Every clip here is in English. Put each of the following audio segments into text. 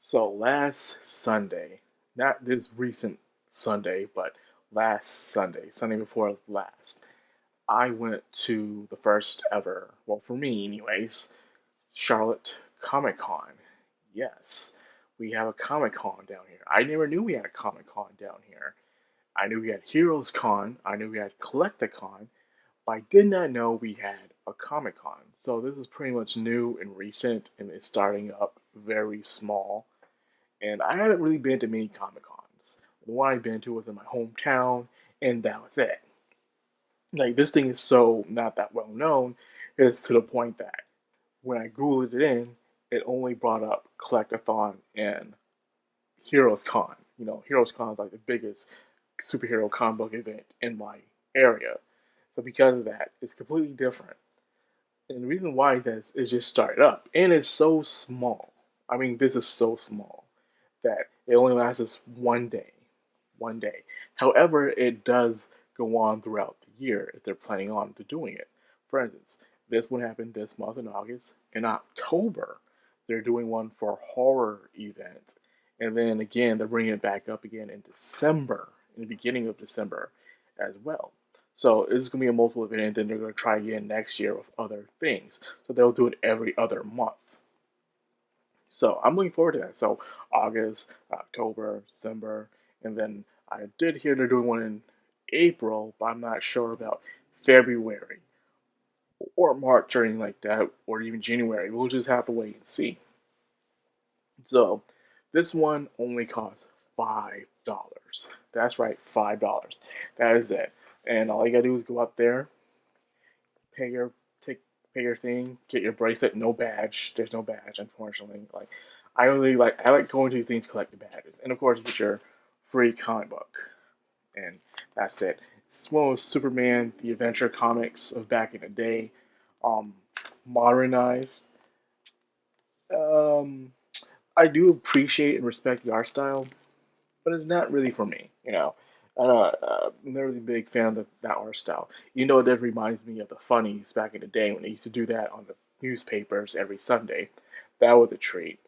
So last Sunday, not this recent Sunday, but last Sunday, Sunday before last, I went to the first ever, well, for me anyways, Charlotte Comic Con. Yes, we have a Comic Con down here. I never knew we had a Comic Con down here. I knew we had Heroes Con, I knew we had Collecticon, but I did not know we had a Comic Con. So this is pretty much new and recent, and it's starting up very small. And I haven't really been to many Comic Cons. The one I've been to was in my hometown, and that was it. Like, this thing is so not that well known, it's to the point that when I Googled it in, it only brought up Collectathon and Heroes Con. Heroes Con is like the biggest superhero comic book event in my area. So because of that, it's completely different. And the reason why this is just started up, and it's so small. I mean, this is so small that it only lasts us one day. One day. However, it does go on throughout the year if they're planning on to doing it. For instance, this one happened this month in August. In October, they're doing one for a horror event. And then again, they're bringing it back up again in December, in the beginning of December as well. So this is going to be a multiple event, and then they're going to try again next year with other things. So they'll do it every other month. So I'm looking forward to that. So August, October, December, and then I did hear they're doing one in April, but I'm not sure about February or March or anything like that, or even January. We'll just have to wait and see. So this one only costs $5. That's right, $5. That is it. And all you gotta do is go up there, pay your take pay your thing, get your bracelet. No badge. There's no badge, unfortunately. Like I like going to these things to collect the badges, and of course with your free comic book, and that's it. It's one of Superman, the Adventure comics of back in the day, um, modernized. Um, I do appreciate and respect the art style, but it's not really for me. I'm not really a big fan of that art style. That reminds me of the funnies back in the day when they used to do that on the newspapers every Sunday. That was a treat.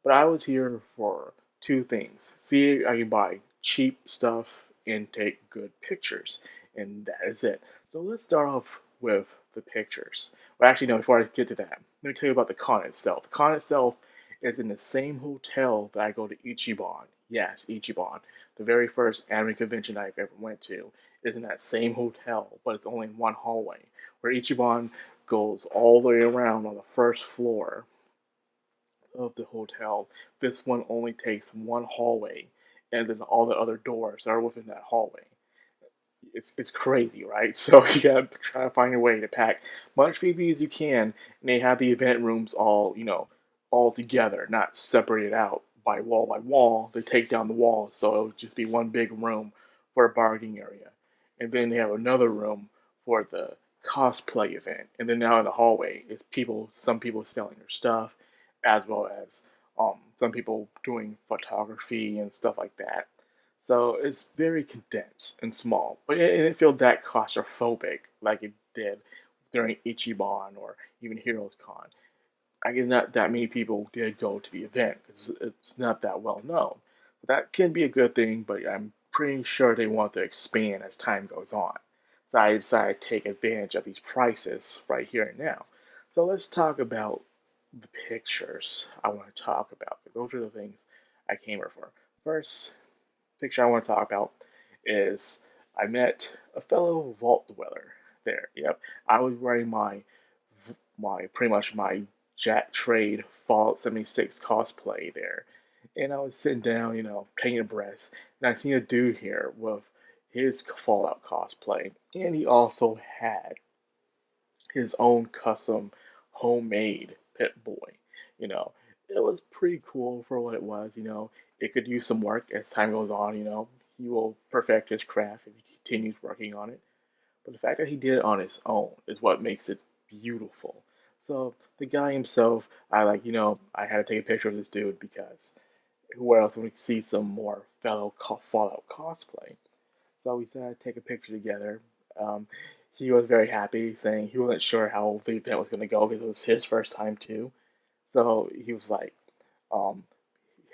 But I was here for two things: see if I can buy cheap stuff and take good pictures, and that is it. So let's start off with the pictures. Well, actually, no. Before I get to that, let me tell you about the con itself. The con itself is in the same hotel that I go to Ichiban. Yes, Ichiban. The very first anime convention I've ever went to is in that same hotel, but it's only in one hallway. Where Ichiban goes all the way around on the first floor of the hotel. This one only takes one hallway, and then all the other doors are within that hallway. It's crazy, right? So you gotta try to find a way to pack much PB as you can, and they have the event rooms all together, not separated out by wall by wall. They take down the walls, so it'll just be one big room for a bargaining area, and then they have another room for the cosplay event, and then now in the hallway is some people selling their stuff, as well as some people doing photography and stuff like that. So it's very condensed and small, but it didn't feel that claustrophobic like it did during Ichiban or even Heroes Con. I guess not that many people did go to the event because it's not that well known. That can be a good thing, but I'm pretty sure they want to expand as time goes on. So I decided to take advantage of these prices right here and now. So let's talk about the pictures I want to talk about. Those are the things I came here for. First picture I want to talk about is I met a fellow vault dweller there. Yep, I was wearing my pretty much my Jack Trade Fallout 76 cosplay there, and I was sitting down, taking a breath, and I seen a dude here with his Fallout cosplay, and he also had his own custom homemade Pit Boy. You know, it was pretty cool for what it was. It could use some work as time goes on. He will perfect his craft if he continues working on it. But the fact that he did it on his own is what makes it beautiful. So the guy himself, I had to take a picture of this dude because who else would see some more fellow Fallout cosplay? So we decided to take a picture together. Um, he was very happy, saying he wasn't sure how the event was going to go because it was his first time too. So he was like, um,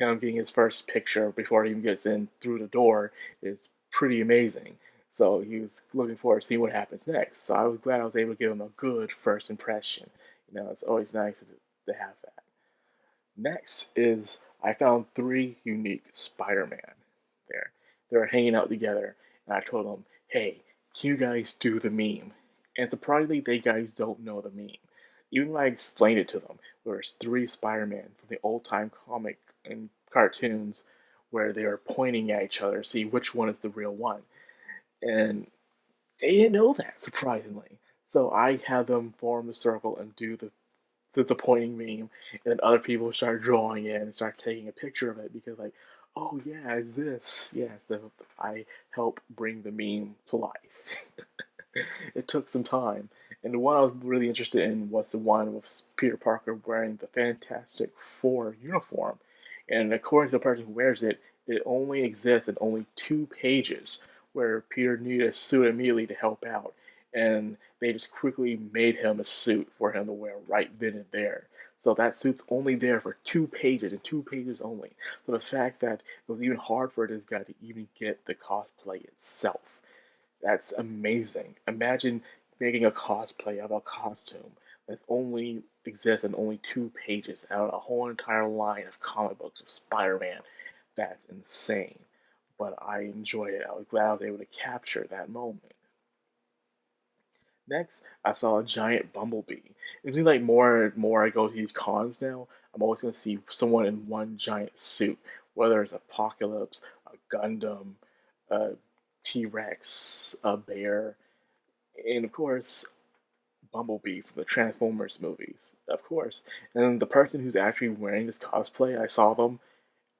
him getting his first picture before he even gets in through the door is pretty amazing. So he was looking forward to seeing what happens next. So I was glad I was able to give him a good first impression. It's always nice to have that. Next is I found three unique Spider-Man there. They were hanging out together, and I told them, "Hey, can you guys do the meme?" And surprisingly, they guys don't know the meme. Even when I explained it to them, there's three Spider-Man from the old-time comic and cartoons where they are pointing at each other to see which one is the real one. And they didn't know that, surprisingly. So I had them form the circle and do the pointing meme, and then other people start drawing it and start taking a picture of it because, like, oh yeah, it's this. Yeah, so I help bring the meme to life. It took some time, and the one I was really interested in was the one with Peter Parker wearing the Fantastic Four uniform. And according to the person who wears it, it only exists in only 2 pages where Peter needed a suit immediately to help out, and they just quickly made him a suit for him to wear right then and there. So that suit's only there for 2 pages and 2 pages only. So the fact that it was even hard for this guy to even get the cosplay itself, that's amazing. Imagine making a cosplay of a costume that only exists in only 2 pages out of a whole entire line of comic books of Spider-Man. That's insane. But I enjoyed it. I was glad I was able to capture that moment. Next, I saw a giant bumblebee. It seems like more and more I go to these cons now, I'm always going to see someone in one giant suit, whether it's Apocalypse, a Gundam, a T Rex, a bear, and of course, Bumblebee from the Transformers movies, of course. And the person who's actually wearing this cosplay, I saw them,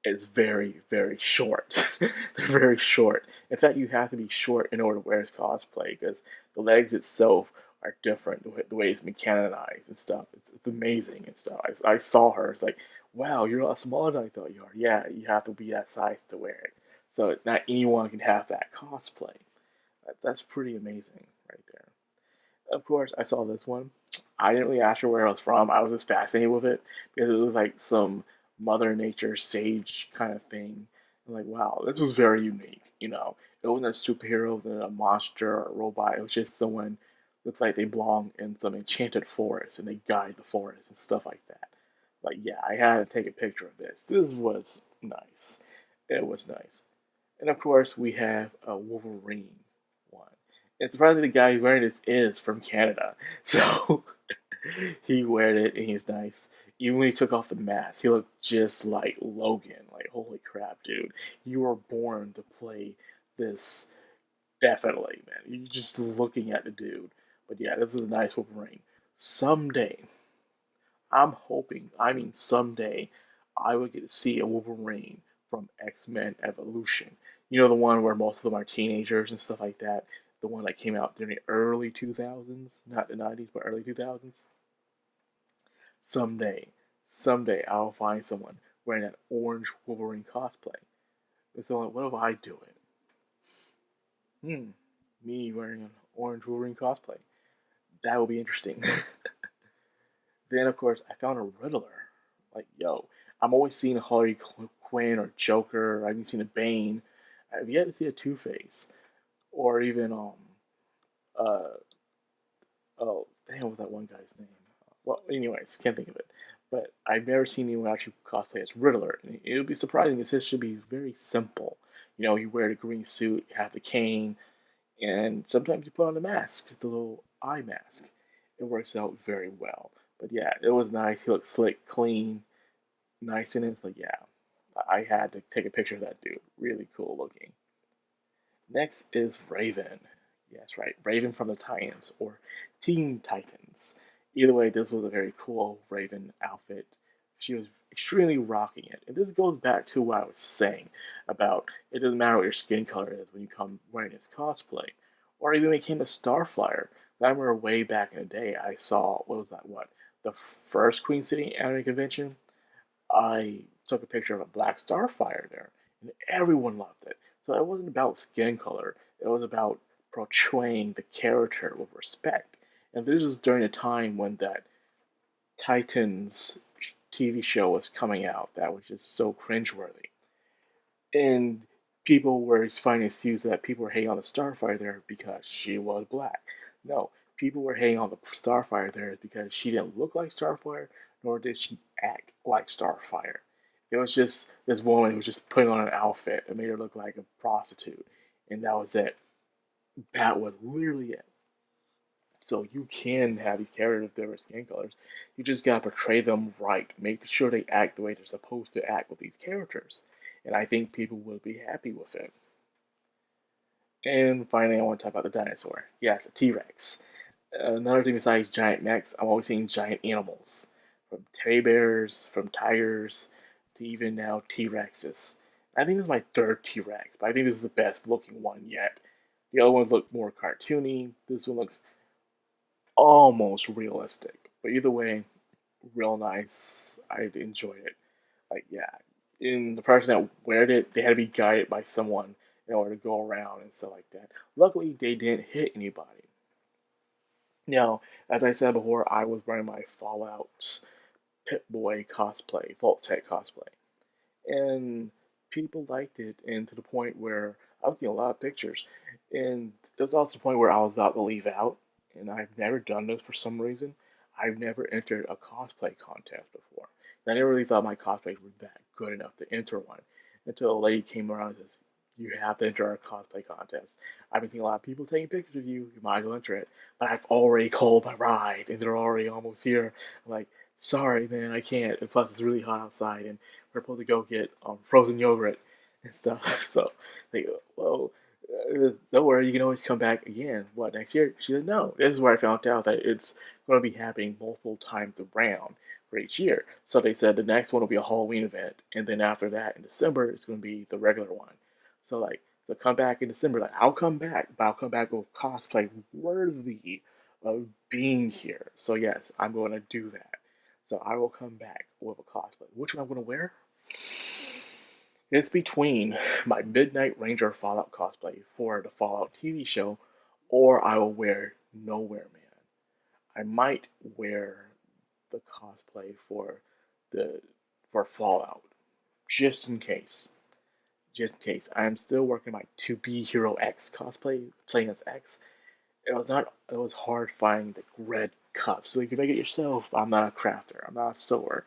is very, very short. They're very short. In fact, you have to be short in order to wear this cosplay because the legs itself are different, the way it's mechanized and stuff. It's amazing and stuff. I saw her, it's like, wow, you're a lot smaller than I thought you are. Yeah, you have to be that size to wear it. So not anyone can have that cosplay. That's pretty amazing right there. Of course, I saw this one. I didn't really ask her where it was from. I was just fascinated with it because it was like some Mother Nature sage kind of thing. I'm like, wow, this was very unique. It wasn't a superhero, it wasn't a monster or a robot. It was just someone looks like they belong in some enchanted forest and they guide the forest and stuff like that. Like, yeah, I had to take a picture of this. This was nice. It was nice. And of course, we have a Wolverine one. And surprisingly, the guy who's wearing this is from Canada. So he wore it and he's nice. Even when he took off the mask, he looked just like Logan. Like, holy crap, dude. You were born to play this. Definitely, man. You're just looking at the dude. But yeah, this is a nice Wolverine. Someday, I'm hoping, I mean, someday, I will get to see a Wolverine from X-Men Evolution. The one where most of them are teenagers and stuff like that. The one that came out during the early 2000s, not the 90s, but early 2000s. Someday, someday, I'll find someone wearing that orange Wolverine cosplay. So, what if I do it? Me wearing an orange Wolverine cosplay. That would be interesting. Then, of course, I found a Riddler. Like, yo, I'm always seeing Harley Quinn or Joker. I've even seen a Bane. I've yet to see a Two Face, or even uh oh damn, what was that one guy's name? Well, anyways, can't think of it. But I've never seen anyone actually cosplay as Riddler. And it would be surprising because his should be very simple. You wear the green suit, you have the cane, and sometimes you put on the mask, the little eye mask. It works out very well. But yeah, it was nice. He looked slick, clean, nice in it. So yeah, I had to take a picture of that dude. Really cool looking. Next is Raven. Yes, right. Raven from the Titans or Teen Titans. Either way, this was a very cool Raven outfit. She was extremely rocking it. And this goes back to what I was saying about it doesn't matter what your skin color is when you come wearing this cosplay. Or even when it came to Starfire. I remember way back in the day, I saw, what was that, the first Queen City Anime Convention? I took a picture of a black Starfire there, and everyone loved it. So it wasn't about skin color, it was about portraying the character with respect. And this is during a time when that Titans TV show was coming out that was just so cringeworthy. And people were finding excuses that people were hating on the Starfighter because she was black. No, people were hating on the Starfighter because she didn't look like Starfire, nor did she act like Starfire. It was just this woman who was just putting on an outfit and made her look like a prostitute, and that was it. That was literally it. So you can have these characters of different skin colors. You just gotta portray them right. Make sure they act the way they're supposed to act with these characters. And I think people will be happy with it. And finally, I want to talk about the dinosaur. Yes, a T-Rex. Another thing besides giant mechs, I'm always seeing giant animals. From teddy bears, from tigers, to even now T-Rexes. I think this is my third T-Rex, but I think this is the best looking one yet. The other ones look more cartoony. This one looks almost realistic. But either way, real nice. I enjoyed it. Like, yeah. And the person that wear it, they had to be guided by someone in order to go around and stuff like that. Luckily, they didn't hit anybody. Now, as I said before, I was wearing my Fallout Pit Boy cosplay, Vault Tech cosplay. And people liked it, and to the point where I was getting a lot of pictures. And it was also the point where I was about to leave out, and I've never done this for some reason. I've never entered a cosplay contest before. And I never really thought my cosplays were that good enough to enter one until a lady came around and says, "You have to enter our cosplay contest. I've been seeing a lot of people taking pictures of you. You might as well enter it. But I've already called my ride, and they're already almost here." I'm like, "Sorry, man, I can't. And plus, it's really hot outside, and we're supposed to go get frozen yogurt and stuff." So they go, "Well, don't worry, you can always come back again. What, next year?" She said, "No." This is where I found out that it's going to be happening multiple times around for each year. So they said the next one will be a Halloween event, and then after that, in December, it's going to be the regular one. So so come back in December. Like, I'll come back, but I'll come back with cosplay worthy of being here. So yes, I'm going to do that. So I will come back with a cosplay. Which one I'm going to wear? It's between my Midnight Ranger Fallout cosplay for the Fallout TV show, or I will wear Nowhere Man. I might wear the cosplay the for Fallout, just in case. Just in case. I am still working my To Be Hero X cosplay, playing as X. It was not. It was hard finding the red cups, so you can make it yourself. I'm not a crafter. I'm not a sewer.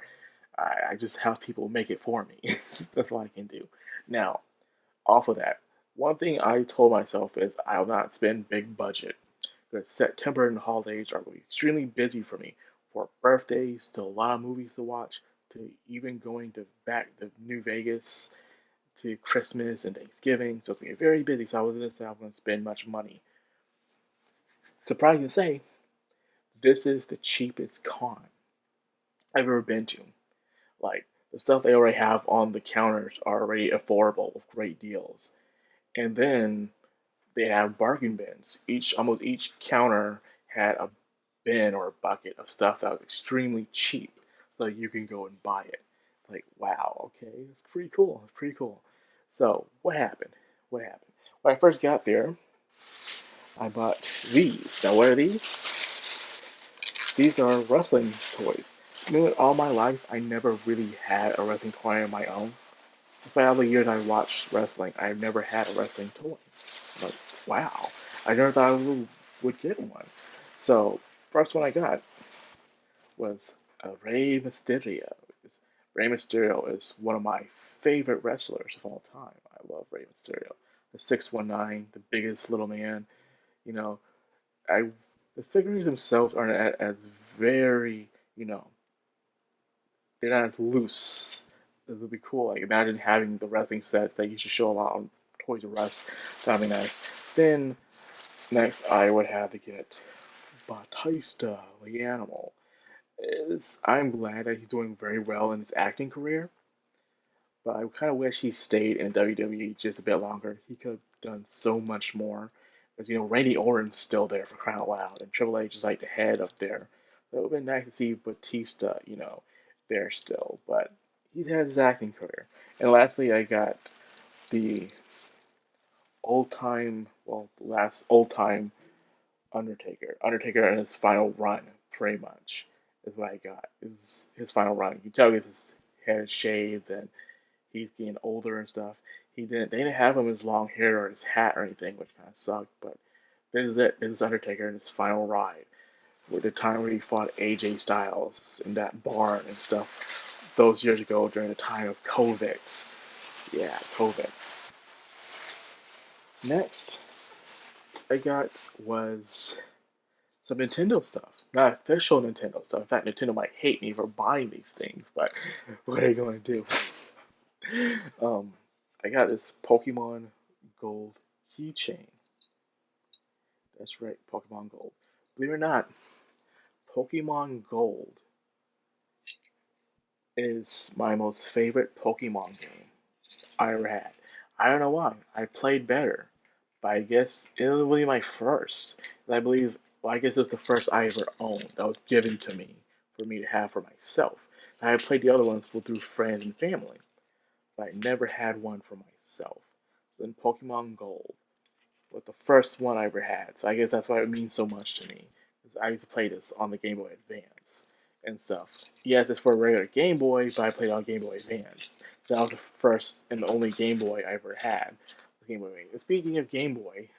I just have people make it for me. That's all I can do. Now, off of that, one thing I told myself is I'll not spend big budget because September and the holidays are going to be extremely busy for me. For birthdays, to a lot of movies to watch, to even going to back to New Vegas, to Christmas and Thanksgiving. So it's going to be very busy. So I wasn't going to spend much money. Surprising to say, this is the cheapest con I've ever been to. Like, the stuff they already have on the counters are already affordable with great deals. And then they have bargain bins. Almost each counter had a bin or a bucket of stuff that was extremely cheap, so you can go and buy it. Like, wow, okay, it's pretty cool. It's pretty cool. So what happened? What happened? When I first got there, I bought these. Now, what are these? These are wrestling toys. You know, all my life, I never really had a wrestling toy on my own. Despite all the years I watched wrestling, I've never had a wrestling toy. I'm like, wow, I never thought would get one. So, first one I got was a Rey Mysterio. Rey Mysterio is one of my favorite wrestlers of all time. I love Rey Mysterio. The 619, the biggest little man. You know, I the figurines themselves aren't as very, they're not as loose. This would be cool. Like, imagine having the wrestling sets that used to show a lot on Toys R Us. That'd be nice. Then next, I would have to get Batista, the animal. I'm glad that he's doing very well in his acting career, but I kind of wish he stayed in WWE just a bit longer. He could have done so much more. Because, Randy Orton's still there for crying out loud, and Triple H is like the head up there. So it would have been nice to see Batista, there still, but he's had his acting career. And lastly, I got the last old time Undertaker. Undertaker in his final run, pretty much. is what I got. Is his final run. You can tell his head shaved and he's getting older and stuff. They didn't have him his long hair or his hat or anything, which kind of sucked. But this is it. This is Undertaker in his final ride, with the time where he fought AJ Styles in that barn and stuff those years ago during the time of COVID. Yeah, COVID. Next, I got was some Nintendo stuff. Not official Nintendo stuff. In fact, Nintendo might hate me for buying these things, but what are you going to do? I got this Pokemon Gold keychain. That's right, Pokemon Gold. Believe it or not, Pokemon Gold is my most favorite Pokemon game I ever had. I don't know why. I played better, but I guess it was really my first. I believe, well, I guess it was the first I ever owned that was given to me for me to have for myself. I played the other ones through friends and family, but I never had one for myself. So then Pokemon Gold was the first one I ever had. So I guess that's why it means so much to me. I used to play this on the Game Boy Advance and stuff. Yes, it's for a regular Game Boy, but I played it on Game Boy Advance. That was the first and the only Game Boy I ever had. Game Boy. And speaking of Game Boy,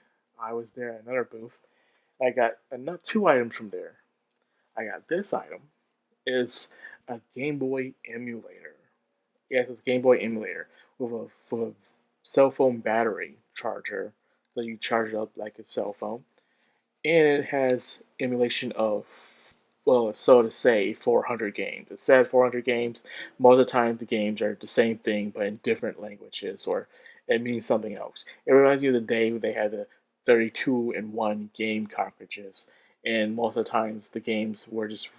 I was there at another booth. I got not two items from there. I got this item. It's a Game Boy emulator. Yes, it's a Game Boy emulator with a cell phone battery charger, so you charge it up like a cell phone, and it has emulation of, well, so to say, 400 games. It said 400 games. Most of the time, the games are the same thing, but in different languages, or it means something else. It reminds me of the day when they had the 32 in 1 game cartridges, and most of the times the games were just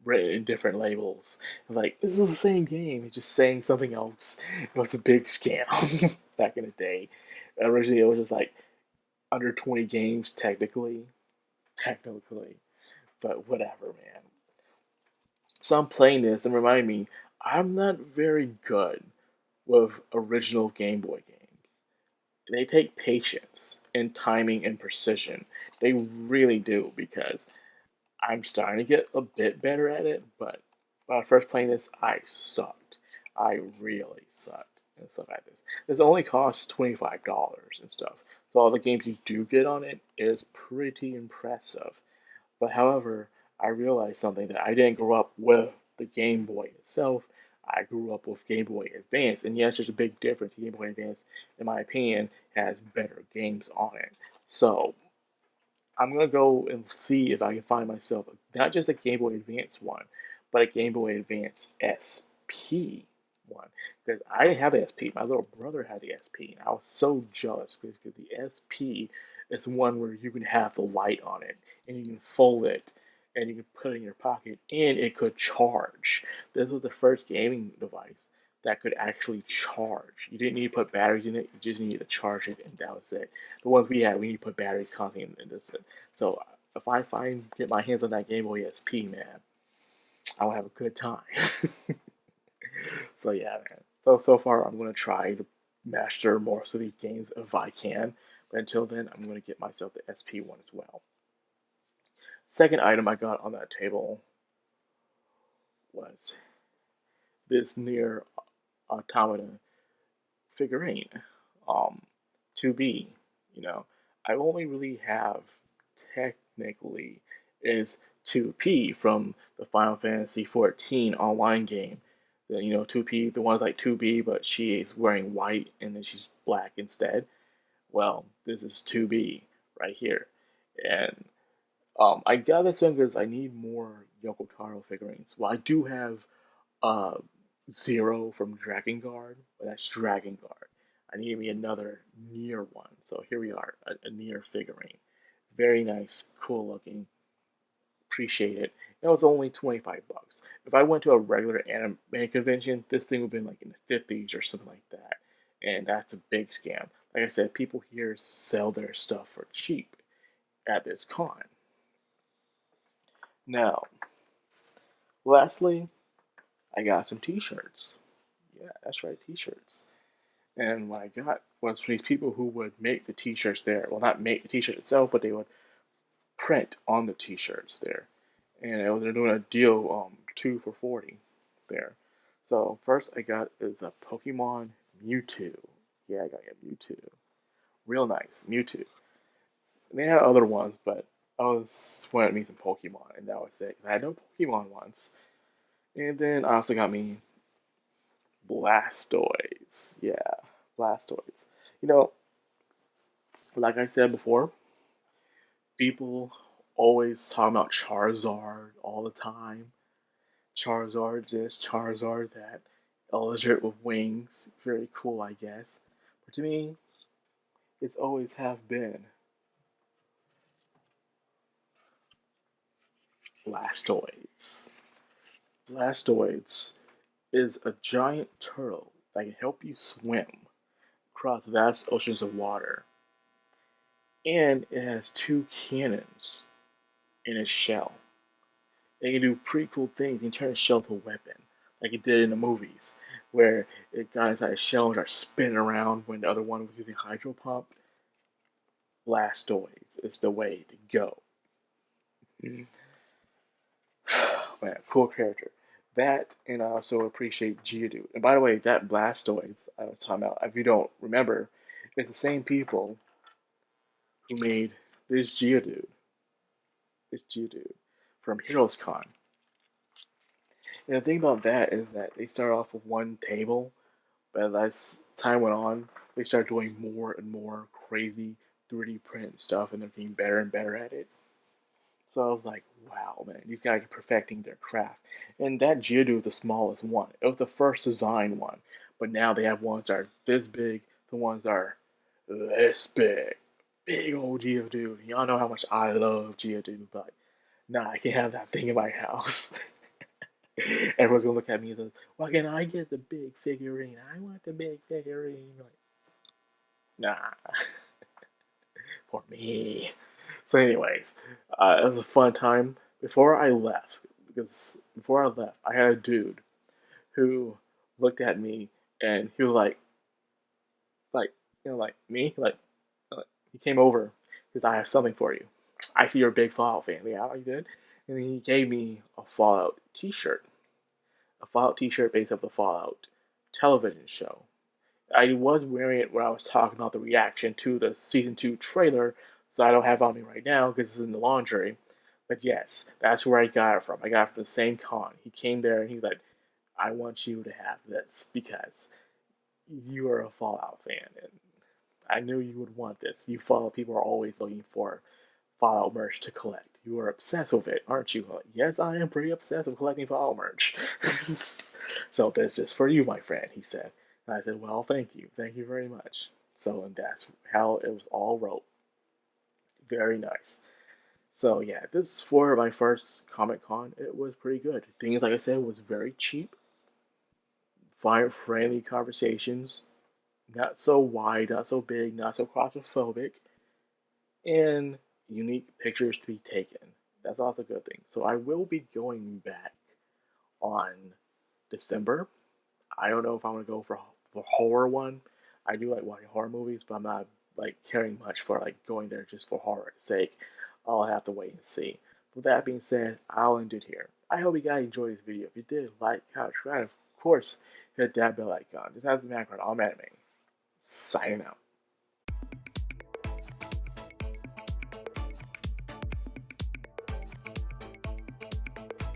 written in different labels. Like, this is the same game, it's just saying something else. It was a big scam back in the day. Originally, it was just like under 20 games, technically, but whatever, man. So I'm playing this and remind me, I'm not very good with original Game Boy games. They take patience and timing and precision. They really do, because I'm starting to get a bit better at it, but when I was first playing this, I sucked. I really sucked and stuff like this. This only costs $25 and stuff. So all the games you do get on it is pretty impressive. But however, I realized something, that I didn't grow up with the Game Boy itself. I grew up with Game Boy Advance, and yes, there's a big difference. Game Boy Advance, in my opinion, has better games on it. So I'm gonna go and see if I can find myself not just a Game Boy Advance one, but a Game Boy Advance SP one. Because I didn't have the SP. My little brother had the SP, and I was so jealous because the SP is one where you can have the light on it, and you can fold it, and you can put it in your pocket, and it could charge. This was the first gaming device that could actually charge. You didn't need to put batteries in it, you just needed to charge it, and that was it. The ones we had, we need to put batteries constantly in this. So if I get my hands on that Game Boy SP, man, I'll have a good time. So yeah, man. So far, I'm gonna try to master most of these games if I can. But until then, I'm gonna get myself the SP one as well. Second item I got on that table was this near automata figurine, um, 2B. You know, I only really have technically is 2P from the Final Fantasy 14 online game. 2P, the one's like 2B, but she is wearing white and then she's black instead. Well, this is 2B right here. And I got this one because I need more Yoko Taro figurines. Well, I do have uh, Zero from Dragon Guard, but that's Dragon Guard. I need me another Nier one. So here we are, a Nier figurine. Very nice, cool looking. Appreciate it. It was only 25 bucks. If I went to a regular anime convention, this thing would have been like in the 50s or something like that. And that's a big scam. Like I said, people here sell their stuff for cheap at this con. Now, lastly, I got some t-shirts. Yeah, that's right, t-shirts. And what I got was these people who would make the t-shirts there. Well, not make the t-shirt itself, but they would print on the t-shirts there. and they're doing a deal 2 for 40 there. So first I got is a Pokemon Mewtwo. Yeah, I got a Mewtwo. Real nice Mewtwo. They had other ones, but I was wanted me some Pokemon, and that was it. I had no Pokemon once, and then I also got me Blastoids. Yeah, Blastoids. You know, like I said before, people always talk about Charizard all the time. Charizard this, Charizard that. A lizard with wings. Very cool, I guess. But to me, it's always have been Blastoids. Blastoids is a giant turtle that can help you swim across vast oceans of water. And it has two cannons in its shell. It can do pretty cool things. It can turn a shell to a weapon, like it did in the movies, where it got inside a shell and started spinning around when the other one was using hydro pump. Blastoids is the way to go. Mm. Man, cool character. That, and I also appreciate Geodude. And by the way, that Blastoids I was talking about, if you don't remember, it's the same people who made this Geodude, this Geodude from Heroes Con. And the thing about that is that they started off with one table, but as time went on, they started doing more and more crazy 3D print stuff, and they're getting better and better at it. So I was like, wow, man, these guys are perfecting their craft. And that Geodude was the smallest one. It was the first design one. But now they have ones that are this big, the ones that are this big. Big old Geodude. Y'all know how much I love Geodude, but nah, I can't have that thing in my house. Everyone's gonna look at me and say, why can't I get the big figurine? I want the big figurine. Like, nah, for me. So, anyways, it was a fun time. Before I left, I had a dude who looked at me and he was like, like me, he came over because I have something for you. I see you're a big Fallout fan. Yeah, you did. And he gave me a Fallout T-shirt, based off the Fallout television show. I was wearing it when I was talking about the reaction to the season 2 trailer, so I don't have it on me right now because it's in the laundry. But yes, that's where I got it from. I got it from the same con. He came there and he's like, I want you to have this because you are a Fallout fan and I knew you would want this. You Fallout people are always looking for Fallout merch to collect. You are obsessed with it, aren't you? Like, yes, I am pretty obsessed with collecting Fallout merch. So this is for you, my friend, he said. And I said, well, thank you. Thank you very much. So, and that's how it was all wrote. Very nice. So, yeah, this is for my first Comic Con. It was pretty good. Things, like I said, was very cheap. Fine, friendly conversations. Not so wide, not so big, not so claustrophobic. And unique pictures to be taken. That's also a good thing. So, I will be going back on December. I don't know if I'm gonna go for the horror one. I do like watching horror movies, but I'm not like caring much for like going there just for horror's sake. I'll have to wait and see. With that being said, I'll end it here. I hope you guys enjoyed this video. If you did, like, comment, subscribe, of course, hit that bell icon. This has the background. I'm anime. Signing out.